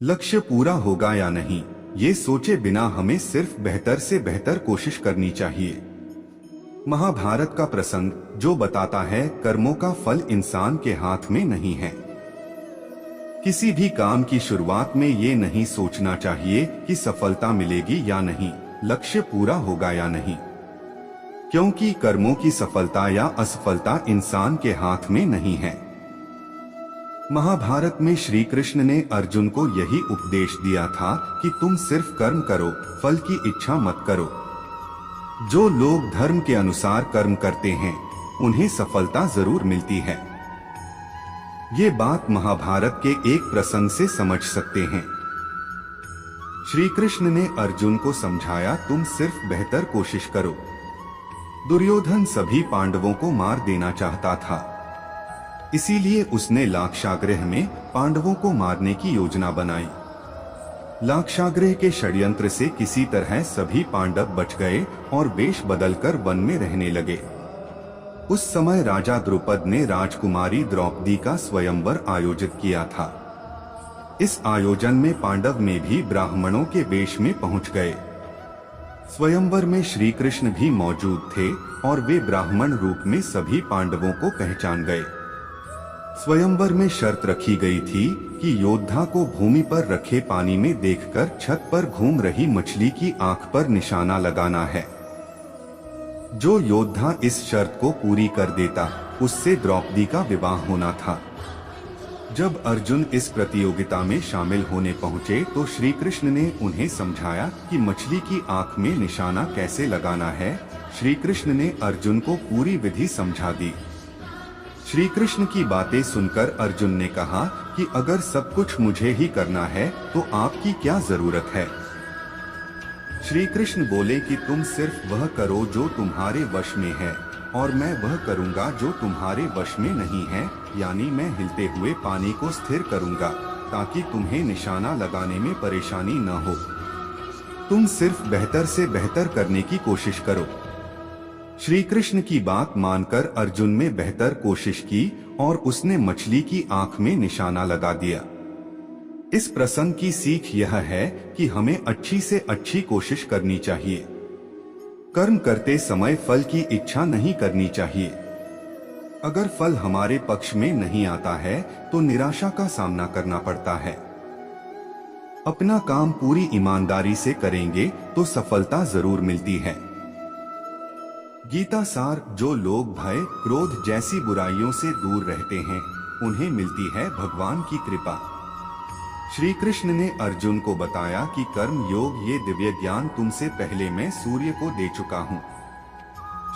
लक्ष्य पूरा होगा या नहीं, ये सोचे बिना हमें सिर्फ बेहतर से बेहतर कोशिश करनी चाहिए। महाभारत का प्रसंग जो बताता है कर्मों का फल इंसान के हाथ में नहीं है। किसी भी काम की शुरुआत में ये नहीं सोचना चाहिए कि सफलता मिलेगी या नहीं, लक्ष्य पूरा होगा या नहीं, क्योंकि कर्मों की सफलता या असफलता इंसान के हाथ में नहीं है। महाभारत में श्री कृष्ण ने अर्जुन को यही उपदेश दिया था कि तुम सिर्फ कर्म करो, फल की इच्छा मत करो। जो लोग धर्म के अनुसार कर्म करते हैं उन्हें सफलता जरूर मिलती है। ये बात महाभारत के एक प्रसंग से समझ सकते हैं। श्री कृष्ण ने अर्जुन को समझाया, तुम सिर्फ बेहतर कोशिश करो। दुर्योधन सभी पांडवों को मार देना चाहता था, इसीलिए उसने लाक्षागृह में पांडवों को मारने की योजना बनाई। लाक्षागृह के षड्यंत्र से किसी तरह सभी पांडव बच गए और वेश बदलकर वन में रहने लगे। उस समय राजा द्रुपद ने राजकुमारी द्रौपदी का स्वयंवर आयोजित किया था। इस आयोजन में पांडव में भी ब्राह्मणों के वेश में पहुंच गए। स्वयंवर में श्री कृष्ण भी मौजूद थे और वे ब्राह्मण रूप में सभी पांडवों को पहचान गए। स्वयंवर में शर्त रखी गई थी कि योद्धा को भूमि पर रखे पानी में देखकर छत पर घूम रही मछली की आंख पर निशाना लगाना है। जो योद्धा इस शर्त को पूरी कर देता उससे द्रौपदी का विवाह होना था। जब अर्जुन इस प्रतियोगिता में शामिल होने पहुंचे तो श्री कृष्ण ने उन्हें समझाया कि मछली की आंख में निशाना कैसे लगाना है। श्री कृष्ण ने अर्जुन को पूरी विधि समझा दी। श्री कृष्ण की बातें सुनकर अर्जुन ने कहा कि अगर सब कुछ मुझे ही करना है तो आपकी क्या जरूरत है। श्री कृष्ण बोले कि तुम सिर्फ वह करो जो तुम्हारे वश में है और मैं वह करूंगा जो तुम्हारे वश में नहीं है, यानी मैं हिलते हुए पानी को स्थिर करूंगा ताकि तुम्हें निशाना लगाने में परेशानी न हो। तुम सिर्फ बेहतर से बेहतर करने की कोशिश करो। श्री कृष्ण की बात मानकर अर्जुन ने बेहतर कोशिश की और उसने मछली की आंख में निशाना लगा दिया। इस प्रसंग की सीख यह है कि हमें अच्छी से अच्छी कोशिश करनी चाहिए। कर्म करते समय फल की इच्छा नहीं करनी चाहिए। अगर फल हमारे पक्ष में नहीं आता है तो निराशा का सामना करना पड़ता है। अपना काम पूरी ईमानदारी से करेंगे तो सफलता जरूर मिलती है। गीता सार, जो लोग भय, क्रोध जैसी बुराइयों से दूर रहते हैं उन्हें मिलती है भगवान की कृपा। श्री कृष्ण ने अर्जुन को बताया कि कर्म योग ये दिव्य ज्ञान तुमसे पहले मैं सूर्य को दे चुका हूँ।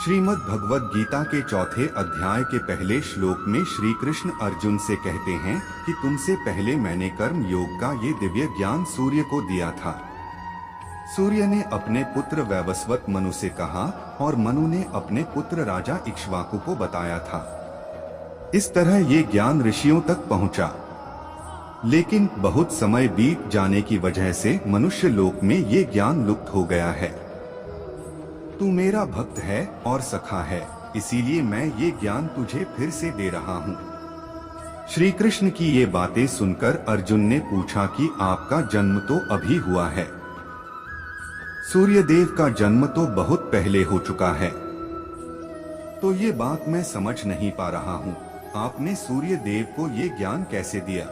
श्रीमद् भगवद गीता के चौथे अध्याय के पहले श्लोक में श्री कृष्ण अर्जुन से कहते हैं कि तुमसे पहले मैंने कर्म योग का ये दिव्य ज्ञान सूर्य को दिया था। सूर्य ने अपने पुत्र वैवस्वत मनु से कहा और मनु ने अपने पुत्र राजा इक्ष्वाकु को बताया था। इस तरह ये ज्ञान ऋषियों तक पहुंचा, लेकिन बहुत समय बीत जाने की वजह से मनुष्य लोक में ये ज्ञान लुप्त हो गया है। तू मेरा भक्त है और सखा है, इसीलिए मैं ये ज्ञान तुझे फिर से दे रहा हूँ। श्री कृष्ण की ये बातें सुनकर अर्जुन ने पूछा कि आपका जन्म तो अभी हुआ है, सूर्यदेव का जन्म तो बहुत पहले हो चुका है, तो ये बात मैं समझ नहीं पा रहा हूँ। आपने सूर्यदेव को ये ज्ञान कैसे दिया?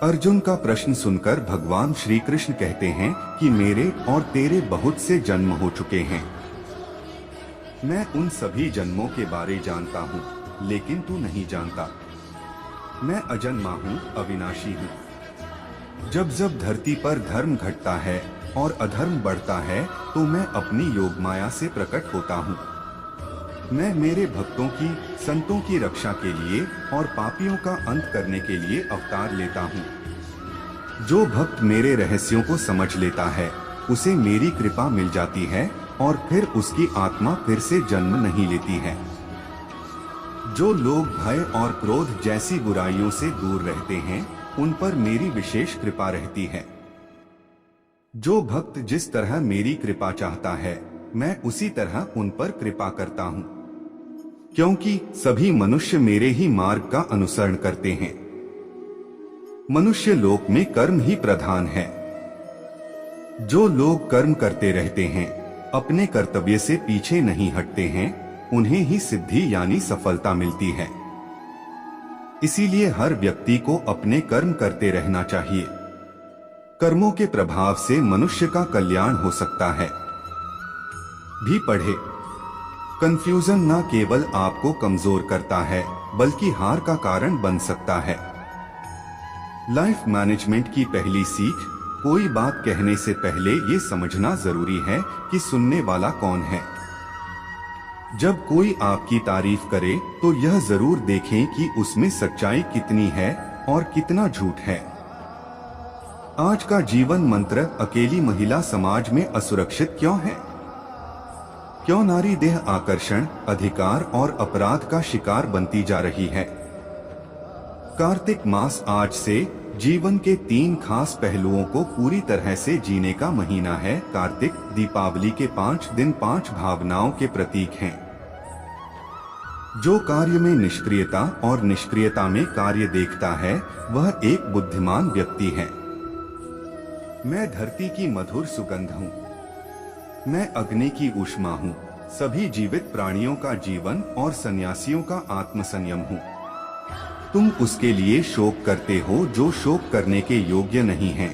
अर्जुन का प्रश्न सुनकर भगवान श्री कृष्ण कहते हैं कि मेरे और तेरे बहुत से जन्म हो चुके हैं। मैं उन सभी जन्मों के बारे जानता हूँ, लेकिन तू नहीं जानता। मैं अजन्मा हूँ, अविनाशी हूँ। जब जब धरती पर धर्म घटता है और अधर्म बढ़ता है तो मैं अपनी योग माया से प्रकट होता हूँ। मैं मेरे भक्तों की, संतों की रक्षा के लिए और पापियों का अंत करने के लिए अवतार लेता हूँ। जो भक्त मेरे रहस्यों को समझ लेता है उसे मेरी कृपा मिल जाती है और फिर उसकी आत्मा फिर से जन्म नहीं लेती है। जो लोग भय और क्रोध जैसी बुराइयों से दूर रहते हैं उन पर मेरी विशेष कृपा रहती है। जो भक्त जिस तरह मेरी कृपा चाहता है मैं उसी तरह उन पर कृपा करता हूँ, क्योंकि सभी मनुष्य मेरे ही मार्ग का अनुसरण करते हैं। मनुष्य लोक में कर्म ही प्रधान है। जो लोग कर्म करते रहते हैं, अपने कर्तव्य से पीछे नहीं हटते हैं, उन्हें ही सिद्धि यानी सफलता मिलती है। इसीलिए हर व्यक्ति को अपने कर्म करते रहना चाहिए। कर्मों के प्रभाव से मनुष्य का कल्याण हो सकता है। भी पढ़े। कंफ्यूजन न केवल आपको कमजोर करता है, बल्कि हार का कारण बन सकता है। लाइफ मैनेजमेंट की पहली सीख, कोई बात कहने से पहले ये समझना जरूरी है कि सुनने वाला कौन है। जब कोई आपकी तारीफ करे तो यह जरूर देखें कि उसमें सच्चाई कितनी है और कितना झूठ है। आज का जीवन मंत्र, अकेली महिला समाज में असुरक्षित क्यों है? क्यों नारी देह आकर्षण, अधिकार और अपराध का शिकार बनती जा रही है? कार्तिक मास आज से जीवन के 3 खास पहलुओं को पूरी तरह से जीने का महीना है। कार्तिक दीपावली के 5 दिन 5 भावनाओं के प्रतीक हैं। जो कार्य में निष्क्रियता और निष्क्रियता में कार्य देखता है, वह एक बुद्धिमान व्यक्ति है। मैं धरती की मधुर सुगंध हूँ, मैं अग्नि की ऊष्मा हूँ, सभी जीवित प्राणियों का जीवन और सन्यासियों का आत्मसंयम हूँ। तुम उसके लिए शोक करते हो जो शोक करने के योग्य नहीं है,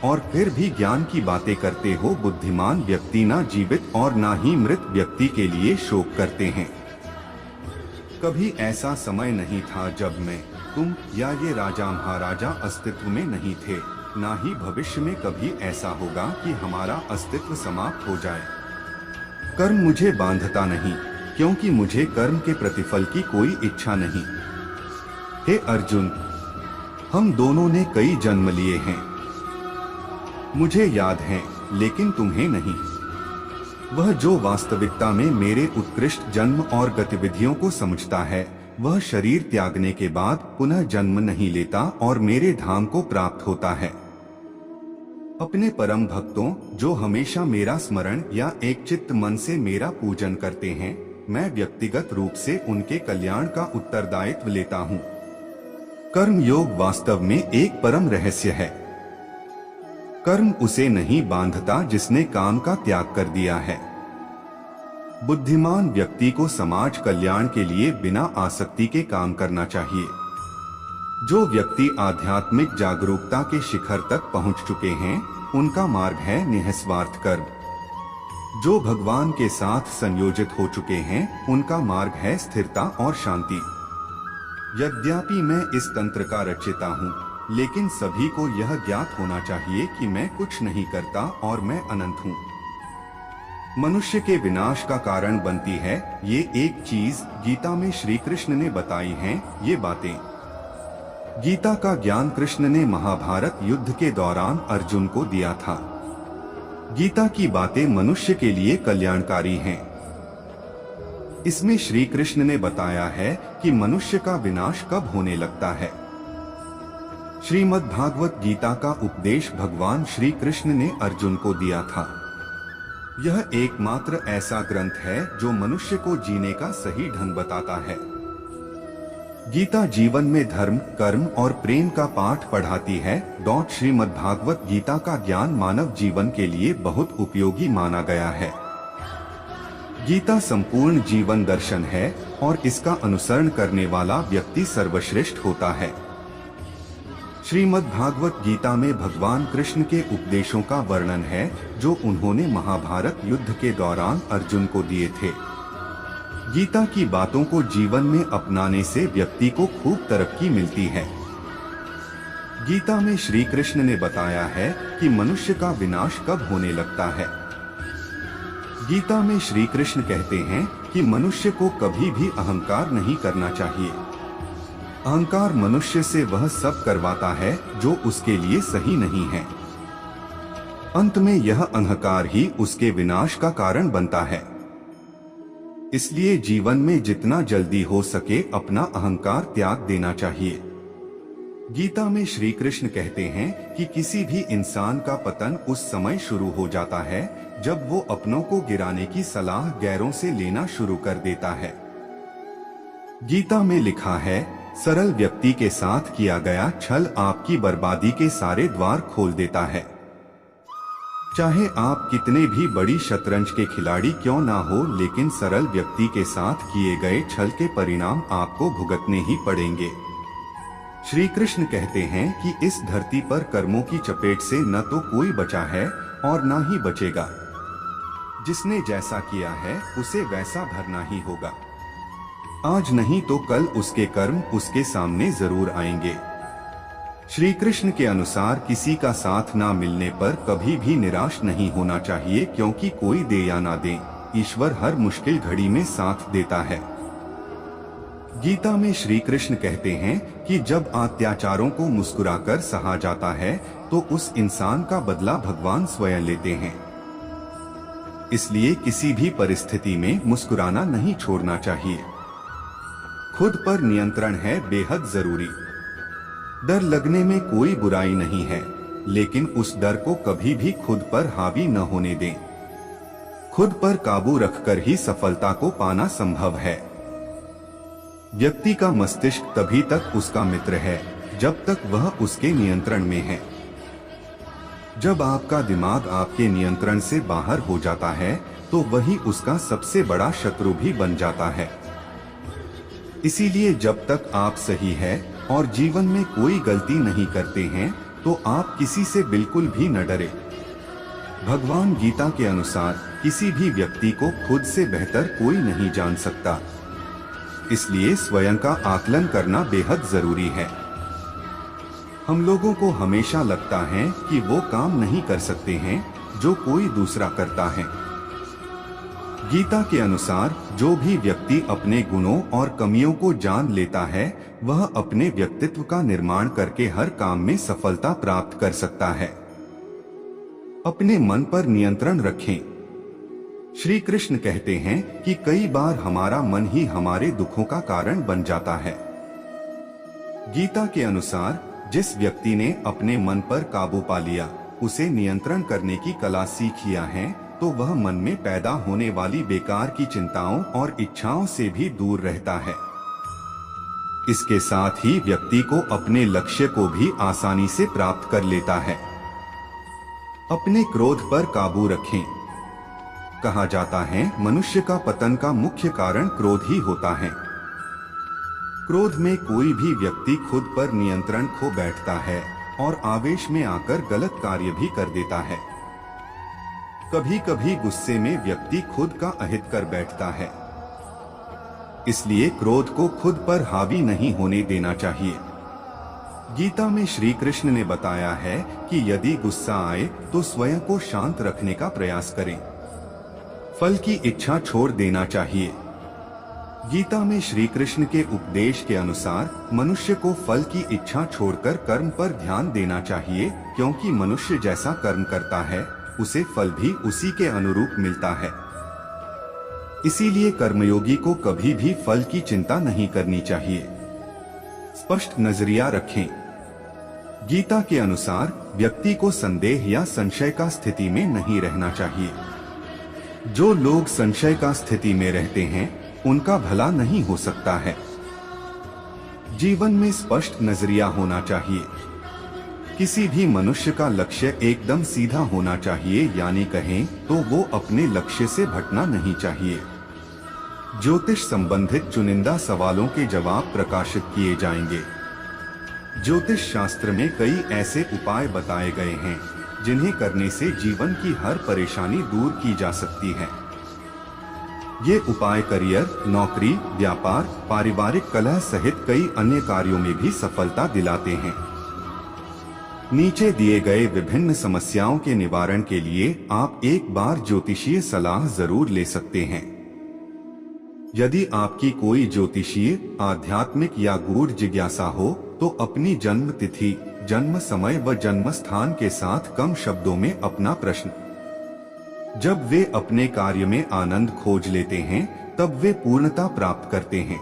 और फिर भी ज्ञान की बातें करते हो। बुद्धिमान व्यक्ति ना जीवित और ना ही मृत व्यक्ति के लिए शोक करते हैं। कभी ऐसा समय नहीं था जब मैं, तुम या ये राजा महाराजा अस्तित्व में नहीं थे। ना ही भविष्य में कभी ऐसा होगा कि हमारा अस्तित्व समाप्त हो जाए। कर्म मुझे बांधता नहीं, क्योंकि मुझे कर्म के प्रतिफल की कोई इच्छा नहीं। हे अर्जुन, हम दोनों ने कई जन्म लिए हैं। मुझे याद है, लेकिन तुम्हें नहीं। वह जो वास्तविकता में मेरे उत्कृष्ट जन्म और गतिविधियों को समझता है, वह शरीर त्यागने के बाद पुनः जन्म नहीं लेता और मेरे धाम को प्राप्त होता है। अपने परम भक्तों, जो हमेशा मेरा स्मरण या एक चित्त मन से मेरा पूजन करते हैं, मैं व्यक्तिगत रूप से उनके कल्याण का उत्तरदायित्व लेता हूँ। कर्म योग वास्तव में एक परम रहस्य है। कर्म उसे नहीं बांधता जिसने काम का त्याग कर दिया है। बुद्धिमान व्यक्ति को समाज कल्याण के लिए बिना आसक्ति के काम करना चाहिए। जो व्यक्ति आध्यात्मिक जागरूकता के शिखर तक पहुंच चुके हैं, उनका मार्ग है निस्वार्थ कर्म। जो भगवान के साथ संयोजित हो चुके हैं, उनका मार्ग है स्थिरता और शांति। यद्यपि मैं इस तंत्र का रचयिता हूँ, लेकिन सभी को यह ज्ञात होना चाहिए कि मैं कुछ नहीं करता और मैं अनंत हूँ। मनुष्य के विनाश का कारण बनती है ये एक चीज, गीता में श्री कृष्ण ने बताई हैं ये बातें। गीता का ज्ञान कृष्ण ने महाभारत युद्ध के दौरान अर्जुन को दिया था। गीता की बातें मनुष्य के लिए कल्याणकारी हैं। इसमें श्री कृष्ण ने बताया है कि मनुष्य का विनाश कब होने लगता है। श्रीमद् भागवत गीता का उपदेश भगवान श्री कृष्ण ने अर्जुन को दिया था। यह एकमात्र ऐसा ग्रंथ है जो मनुष्य को जीने का सही ढंग बताता है। गीता जीवन में धर्म, कर्म और प्रेम का पाठ पढ़ाती है। श्रीमद् भागवत गीता का ज्ञान मानव जीवन के लिए बहुत उपयोगी माना गया है। गीता संपूर्ण जीवन दर्शन है और इसका अनुसरण करने वाला व्यक्ति सर्वश्रेष्ठ होता है। श्रीमद् भागवत गीता में भगवान कृष्ण के उपदेशों का वर्णन है जो उन्होंने महाभारत युद्ध के दौरान अर्जुन को दिए थे। गीता की बातों को जीवन में अपनाने से व्यक्ति को खूब तरक्की मिलती है। गीता में श्री कृष्ण ने बताया है कि मनुष्य का विनाश कब होने लगता है। गीता में श्री कृष्ण कहते हैं कि मनुष्य को कभी भी अहंकार नहीं करना चाहिए। अहंकार मनुष्य से वह सब करवाता है जो उसके लिए सही नहीं है। अंत में यह अहंकार ही उसके विनाश का कारण बनता है। इसलिए जीवन में जितना जल्दी हो सके अपना अहंकार त्याग देना चाहिए। गीता में श्री कृष्ण कहते हैं कि किसी भी इंसान का पतन उस समय शुरू हो जाता है जब वो अपनों को गिराने की सलाह गैरों से लेना शुरू कर देता है। गीता में लिखा है, सरल व्यक्ति के साथ किया गया छल आपकी बर्बादी के सारे द्वार खोल देता है। चाहे आप कितने भी बड़ी शतरंज के खिलाड़ी क्यों ना हो, लेकिन सरल व्यक्ति के साथ किए गए छल के परिणाम आपको भुगतने ही पड़ेंगे। श्री कृष्ण कहते हैं कि इस धरती पर कर्मों की चपेट से न तो कोई बचा है और न ही बचेगा। जिसने जैसा किया है उसे वैसा भरना ही होगा। आज नहीं तो कल उसके कर्म उसके सामने जरूर आएंगे। श्री कृष्ण के अनुसार किसी का साथ ना मिलने पर कभी भी निराश नहीं होना चाहिए, क्योंकि कोई दे या ना दे, ईश्वर हर मुश्किल घड़ी में साथ देता है। गीता में श्री कृष्ण कहते हैं कि जब अत्याचारों को मुस्कुराकर सहा जाता है तो उस इंसान का बदला भगवान स्वयं लेते हैं। इसलिए किसी भी परिस्थिति में मुस्कुराना नहीं छोड़ना चाहिए। खुद पर नियंत्रण है बेहद जरूरी। डर लगने में कोई बुराई नहीं है, लेकिन उस डर को कभी भी खुद पर हावी न होने दें। खुद पर काबू रखकर ही सफलता को पाना संभव है। व्यक्ति का मस्तिष्क तभी तक उसका मित्र है जब तक वह उसके नियंत्रण में है। जब आपका दिमाग आपके नियंत्रण से बाहर हो जाता है तो वही उसका सबसे बड़ा शत्रु भी बन जाता है। इसीलिए जब तक आप सही है और जीवन में कोई गलती नहीं करते हैं तो आप किसी से बिल्कुल भी न डरे। भगवान गीता के अनुसार किसी भी व्यक्ति को खुद से बेहतर कोई नहीं जान सकता। इसलिए स्वयं का आकलन करना बेहद जरूरी है। हम लोगों को हमेशा लगता है कि वो काम नहीं कर सकते हैं जो कोई दूसरा करता है। गीता के अनुसार जो भी व्यक्ति अपने गुणों और कमियों को जान लेता है वह अपने व्यक्तित्व का निर्माण करके हर काम में सफलता प्राप्त कर सकता है। अपने मन पर नियंत्रण रखें। श्री कृष्ण कहते हैं कि कई बार हमारा मन ही हमारे दुखों का कारण बन जाता है। गीता के अनुसार जिस व्यक्ति ने अपने मन पर काबू पा लिया, उसे नियंत्रण करने की कला सीख लिया है, तो वह मन में पैदा होने वाली बेकार की चिंताओं और इच्छाओं से भी दूर रहता है। इसके साथ ही व्यक्ति को अपने लक्ष्य को भी आसानी से प्राप्त कर लेता है। अपने क्रोध पर काबू रखें। कहा जाता है मनुष्य का पतन का मुख्य कारण क्रोध ही होता है। क्रोध में कोई भी व्यक्ति खुद पर नियंत्रण खो बैठता है और आवेश में आकर गलत कार्य भी कर देता है। कभी कभी गुस्से में व्यक्ति खुद का अहित कर बैठता है। इसलिए क्रोध को खुद पर हावी नहीं होने देना चाहिए। गीता में श्री कृष्ण ने बताया है कि यदि गुस्सा आए तो स्वयं को शांत रखने का प्रयास करें। फल की इच्छा छोड़ देना चाहिए। गीता में श्री कृष्ण के उपदेश के अनुसार मनुष्य को फल की इच्छा छोड़कर कर्म पर ध्यान देना चाहिए, क्योंकि मनुष्य जैसा कर्म करता है उसे फल भी उसी के अनुरूप मिलता है। इसीलिए कर्मयोगी को कभी भी फल की चिंता नहीं करनी चाहिए। स्पष्ट नजरिया रखें। गीता के अनुसार व्यक्ति को संदेह या संशय का स्थिति में नहीं रहना चाहिए। जो लोग संशय का स्थिति में रहते हैं उनका भला नहीं हो सकता है। जीवन में स्पष्ट नजरिया होना चाहिए। किसी भी मनुष्य का लक्ष्य एकदम सीधा होना चाहिए, यानी कहें तो वो अपने लक्ष्य से भटकना नहीं चाहिए। ज्योतिष संबंधित चुनिंदा सवालों के जवाब प्रकाशित किए जाएंगे। ज्योतिष शास्त्र में कई ऐसे उपाय बताए गए हैं जिन्हें करने से जीवन की हर परेशानी दूर की जा सकती है। ये उपाय करियर, नौकरी, व्यापार, पारिवारिक कलह सहित कई अन्य कार्यों में भी सफलता दिलाते हैं। नीचे दिए गए विभिन्न समस्याओं के निवारण के लिए आप एक बार ज्योतिषीय सलाह जरूर ले सकते हैं। यदि आपकी कोई ज्योतिषीय, आध्यात्मिक या गूढ़ जिज्ञासा हो तो अपनी जन्म तिथि, जन्म समय व जन्म स्थान के साथ कम शब्दों में अपना प्रश्न। जब वे अपने कार्य में आनंद खोज लेते हैं तब वे पूर्णता प्राप्त करते हैं।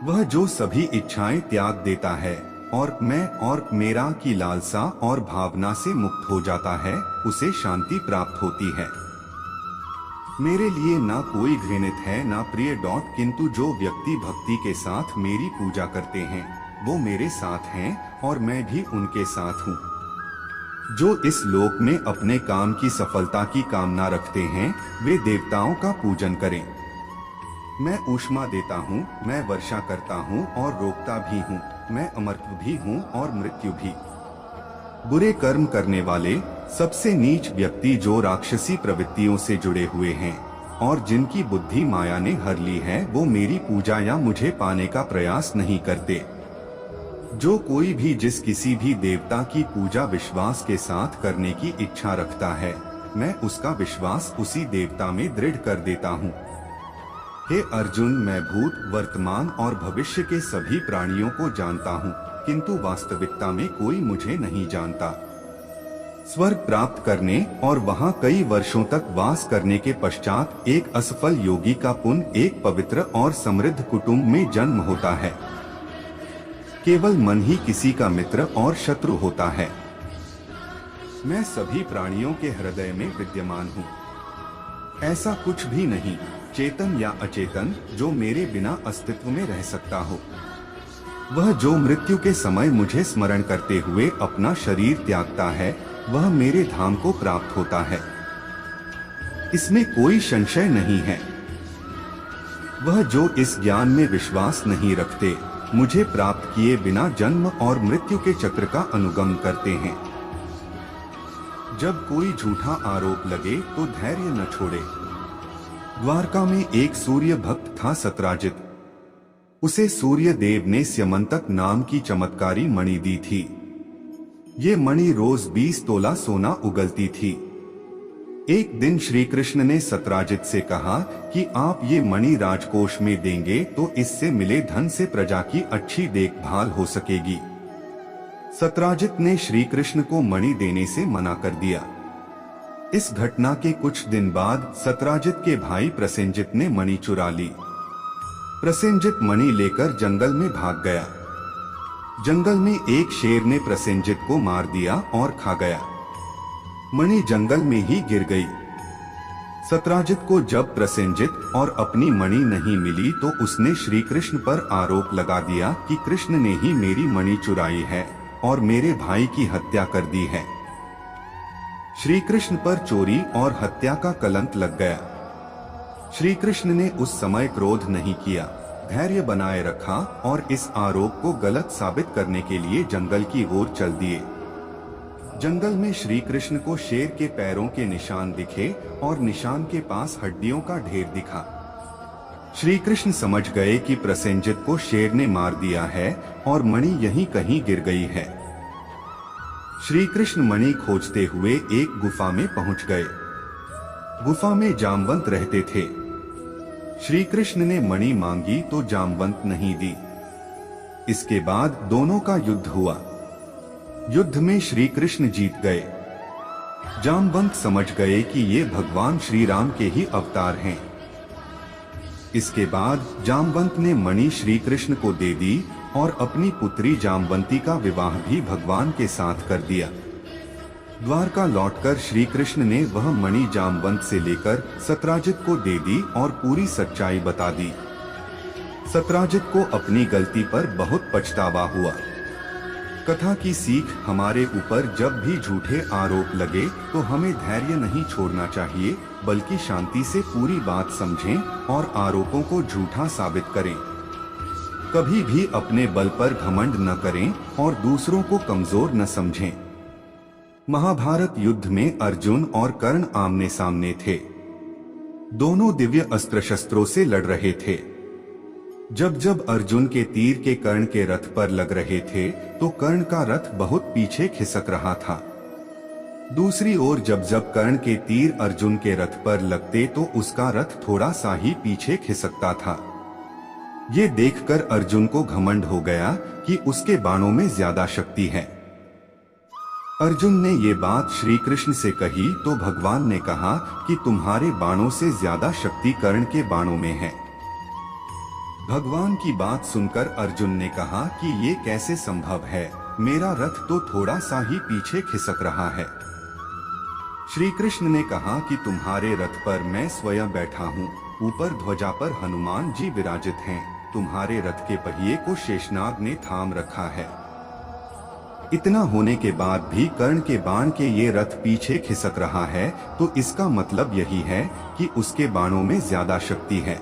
वह जो सभी इच्छाएं त्याग देता है और मैं और मेरा की लालसा और भावना से मुक्त हो जाता है, उसे शांति प्राप्त होती है। मेरे लिए ना कोई घृणित है ना प्रिय किंतु जो व्यक्ति भक्ति के साथ मेरी पूजा करते हैं वो मेरे साथ हैं और मैं भी उनके साथ हूँ। जो इस लोक में अपने काम की सफलता की कामना रखते हैं वे देवताओं का पूजन करें। मैं ऊष्मा देता हूँ, मैं वर्षा करता हूँ और रोकता भी हूँ, मैं अमरत्व भी हूँ और मृत्यु भी। बुरे कर्म करने वाले सबसे नीच व्यक्ति जो राक्षसी प्रवृत्तियों से जुड़े हुए हैं और जिनकी बुद्धि माया ने हर ली है वो मेरी पूजा या मुझे पाने का प्रयास नहीं करते। जो कोई भी जिस किसी भी देवता की पूजा विश्वास के साथ करने की इच्छा रखता है मैं उसका विश्वास उसी देवता में दृढ़ कर देता हूँ। हे अर्जुन, मैं भूत, वर्तमान और भविष्य के सभी प्राणियों को जानता हूँ किंतु वास्तविकता में कोई मुझे नहीं जानता। स्वर्ग प्राप्त करने और वहाँ कई वर्षों तक वास करने के पश्चात एक असफल योगी का पुण्य एक पवित्र और समृद्ध कुटुंब में जन्म होता है। केवल मन ही किसी का मित्र और शत्रु होता है। मैं सभी प्राणियों के हृदय में विद्यमान हूँ। ऐसा कुछ भी नहीं, चेतन या अचेतन, जो मेरे बिना अस्तित्व में रह सकता हो। वह जो मृत्यु के समय मुझे स्मरण करते हुए अपना शरीर त्यागता है वह मेरे धाम को प्राप्त होता है, इसमें कोई संशय नहीं है। वह जो इस ज्ञान में विश्वास नहीं रखते मुझे प्राप्त किए बिना जन्म और मृत्यु के चक्र का अनुगमन करते हैं। जब कोई झूठा आरोप लगे तो धैर्य न छोड़े। द्वारका में एक सूर्य भक्त था सत्राजित। उसे सूर्य देव ने स्यमंतक नाम की चमत्कारी मणि दी थी। ये मणि रोज 20 तोला सोना उगलती थी। एक दिन श्री कृष्ण ने सत्राजित से कहा कि आप ये मणि राजकोष में देंगे तो इससे मिले धन से प्रजा की अच्छी देखभाल हो सकेगी। सत्राजित ने श्री कृष्ण को मणि देने से मना कर दिया। इस घटना के कुछ दिन बाद सत्राजित के भाई प्रसेनजित ने मणि चुरा ली। प्रसेनजित मणि लेकर जंगल में भाग गया। जंगल में एक शेर ने प्रसेनजित को मार दिया और खा गया। मणि जंगल में ही गिर गई। सत्राजित को जब प्रसेनजित और अपनी मणि नहीं मिली तो उसने श्री कृष्ण पर आरोप लगा दिया कि कृष्ण ने ही मेरी मणि चुराई है और मेरे भाई की हत्या कर दी है। श्री कृष्ण पर चोरी और हत्या का कलंक लग गया। श्री कृष्ण ने उस समय क्रोध नहीं किया, धैर्य बनाए रखा और इस आरोप को गलत साबित करने के लिए जंगल की ओर चल दिए। जंगल में श्री कृष्ण को शेर के पैरों के निशान दिखे और निशान के पास हड्डियों का ढेर दिखा। श्री कृष्ण समझ गए कि प्रसेनजित को शेर ने मार दिया है और मणि यहीं कहीं गिर गई है। श्री कृष्ण मणि खोजते हुए एक गुफा में पहुंच गए। गुफा में जामवंत रहते थे। श्री कृष्ण ने मणि मांगी तो जामवंत नहीं दी। इसके बाद दोनों का युद्ध हुआ। युद्ध में श्री कृष्ण जीत गए। जामवंत समझ गए कि ये भगवान श्री राम के ही अवतार हैं। इसके बाद जामवंत ने मणि श्री कृष्ण को दे दी और अपनी पुत्री जामवंती का विवाह भी भगवान के साथ कर दिया। द्वारका लौटकर श्री कृष्ण ने वह मणि जामवंत से लेकर सत्राजित को दे दी और पूरी सच्चाई बता दी। सत्राजित को अपनी गलती पर बहुत पछतावा हुआ। कथा की सीख हमारे ऊपर जब भी झूठे आरोप लगे तो हमें धैर्य नहीं छोड़ना चाहिए बल्कि शांति से पूरी बात समझें और आरोपों को झूठा साबित करें। कभी भी अपने बल पर घमंड न करें और दूसरों को कमजोर न समझें। महाभारत युद्ध में अर्जुन और कर्ण आमने सामने थे। दोनों दिव्य अस्त्र शस्त्रों से लड़ रहे थे। जब जब अर्जुन के तीर के कर्ण के रथ पर लग रहे थे तो कर्ण का रथ बहुत पीछे खिसक रहा था। दूसरी ओर जब जब कर्ण के तीर अर्जुन के रथ पर लगते तो उसका रथ थोड़ा सा ही पीछे खिसकता था। ये देखकर अर्जुन को घमंड हो गया कि उसके बाणों में ज्यादा शक्ति है। अर्जुन ने ये बात श्री कृष्ण से कही तो भगवान ने कहा कि तुम्हारे बाणों से ज्यादा शक्ति कर्ण के बाणों में है। भगवान की बात सुनकर अर्जुन ने कहा कि ये कैसे संभव है, मेरा रथ तो थोड़ा सा ही पीछे खिसक रहा है। श्री कृष्ण ने कहा कि तुम्हारे रथ पर मैं स्वयं बैठा हूँ, ऊपर ध्वजा पर हनुमान जी विराजित हैं, तुम्हारे रथ के पहिए को शेषनाग ने थाम रखा है। इतना होने के बाद भी कर्ण के बाण के ये रथ पीछे खिसक रहा है, तो इसका मतलब यही है कि उसके बाणों में ज्यादा शक्ति है।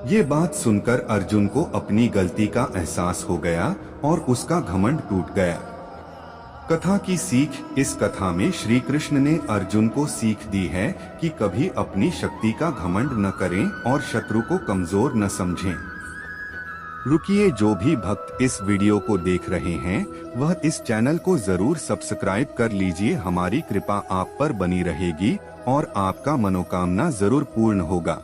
ये बात सुनकर अर्जुन को अपनी गलती का एहसास हो गया और उसका घमंड टूट गया। कथा की सीख। इस कथा में श्री कृष्ण ने अर्जुन को सीख दी है कि कभी अपनी शक्ति का घमंड न करें और शत्रु को कमजोर न समझें। रुकिए, जो भी भक्त इस वीडियो को देख रहे हैं वह इस चैनल को जरूर सब्सक्राइब कर लीजिए। हमारी कृपा आप पर बनी रहेगी और आपका मनोकामना जरूर पूर्ण होगा।